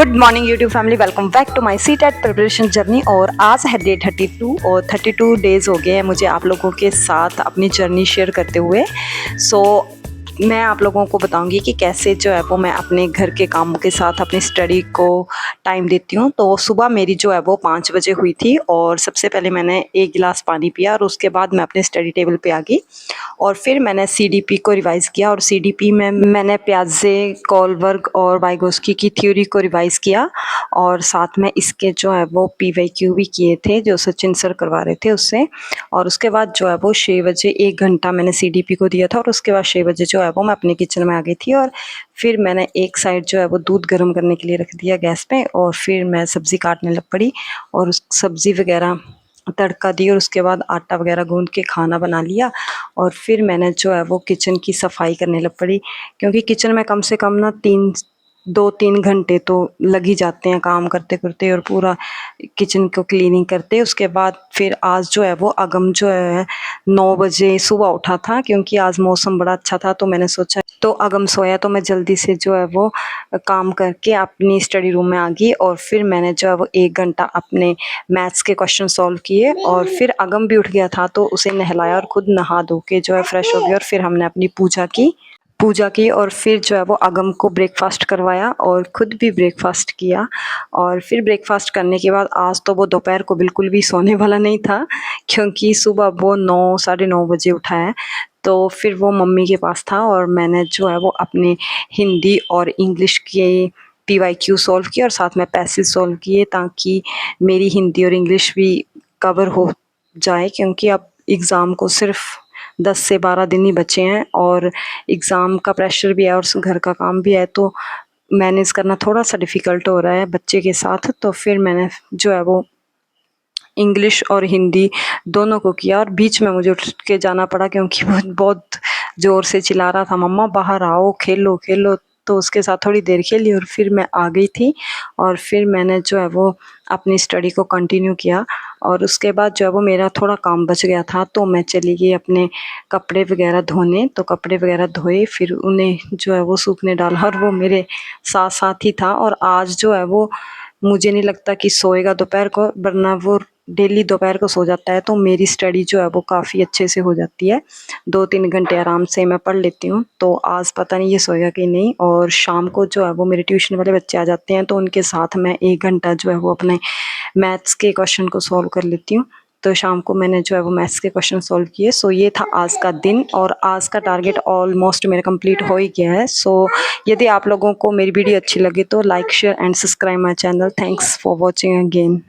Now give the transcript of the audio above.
Good morning YouTube family, welcome back to my CTET preparation journey. और आज है day 32 और 32 days हो गए हैं मुझे आप लोगों के साथ अपनी जर्नी शेयर करते हुए। सो मैं आप लोगों को बताऊंगी कि कैसे जो है वो मैं अपने घर के कामों के साथ अपनी स्टडी को टाइम देती हूँ। तो सुबह मेरी जो है वो 5 बजे हुई थी और सबसे पहले मैंने एक गिलास पानी पिया और उसके बाद मैं अपने स्टडी टेबल पे आ गई और फिर मैंने सीडीपी को रिवाइज़ किया। और सीडीपी में मैंने पियाजे, कोलबर्ग और वाइगोस्की की थ्योरी को रिवाइज़ किया और साथ में इसके जो है वो पीवाईक्यू भी किए थे जो सचिन सर करवा रहे थे उससे। और उसके बाद जो है वो 6 बजे 1 घंटा मैंने सीडीपी को दिया था और उसके बाद 6 बजे जो है वो मैं अपने किचन में आ गई थी। और फिर मैंने एक साइड जो है वो दूध गर्म करने के लिए रख दिया गैस पे और फिर मैं सब्ज़ी काटने लग पड़ी और उस सब्ज़ी वगैरह तड़का दी और उसके बाद आटा वगैरह गूंद के खाना बना लिया। और फिर मैंने जो है वो किचन की सफाई करने लग पड़ी क्योंकि किचन में कम से कम ना 2-3 घंटे तो लग ही जाते हैं काम करते करते और पूरा किचन को क्लीनिंग करते। उसके बाद फिर आज जो है वो अगम जो है 9 बजे सुबह उठा था क्योंकि आज मौसम बड़ा अच्छा था। तो मैंने सोचा तो अगम सोया तो मैं जल्दी से जो है वो काम करके अपनी स्टडी रूम में आ गई और फिर मैंने जो है वो 1 घंटा अपने मैथ्स के क्वेश्चन सॉल्व किए। और फिर अगम भी उठ गया था तो उसे नहलाया और खुद नहा धो के जो है फ्रेश हो गया और फिर हमने अपनी पूजा की और फिर जो है वो अगम को ब्रेकफास्ट करवाया और ख़ुद भी ब्रेकफास्ट किया। और फिर ब्रेकफास्ट करने के बाद आज तो वो दोपहर को बिल्कुल भी सोने वाला नहीं था क्योंकि सुबह वो 9 साढ़े 9 बजे उठा है। तो फिर वो मम्मी के पास था और मैंने जो है वो अपने हिंदी और इंग्लिश के पीवाईक्यू सॉल्व किए और साथ में पैसेज सॉल्व किए ताकि मेरी हिंदी और इंग्लिश भी कवर हो जाए क्योंकि अब एग्ज़ाम को सिर्फ 10 से 12 दिन ही बचे हैं और एग्ज़ाम का प्रेशर भी है और घर का काम भी है तो मैनेज करना थोड़ा सा डिफ़िकल्ट हो रहा है बच्चे के साथ। तो फिर मैंने जो है वो इंग्लिश और हिंदी दोनों को किया और बीच में मुझे उठ के जाना पड़ा क्योंकि वो बहुत ज़ोर से चिल्ला रहा था, मम्मा बाहर आओ, खेलो खेलो। तो उसके साथ थोड़ी देर खेली और फिर मैं आ गई थी और फिर मैंने जो है वो अपनी स्टडी को कंटिन्यू किया। और उसके बाद जो है वो मेरा थोड़ा काम बच गया था तो मैं चली गई अपने कपड़े वगैरह धोने। तो कपड़े वगैरह धोए फिर उन्हें जो है वो सूखने डाला और वो मेरे साथ साथ ही था। और आज जो है वो मुझे नहीं लगता कि सोएगा दोपहर को, वरना वो डेली दोपहर को सो जाता है तो मेरी स्टडी जो है वो काफ़ी अच्छे से हो जाती है। 2-3 घंटे आराम से मैं पढ़ लेती हूँ। तो आज पता नहीं ये सोएगा कि नहीं। और शाम को जो है वो मेरे ट्यूशन वाले बच्चे आ जाते हैं तो उनके साथ मैं 1 घंटा जो है वो अपने मैथ्स के क्वेश्चन को सॉल्व कर लेती हूँ। तो शाम को मैंने जो है वो मैथ्स के क्वेश्चन सॉल्व किए। सो ये था आज का दिन और आज का टारगेट ऑलमोस्ट मेरा कंप्लीट हो ही गया है। सो यदि आप लोगों को मेरी वीडियो अच्छी लगी तो like, share and subscribe my channel. Thanks for watching again.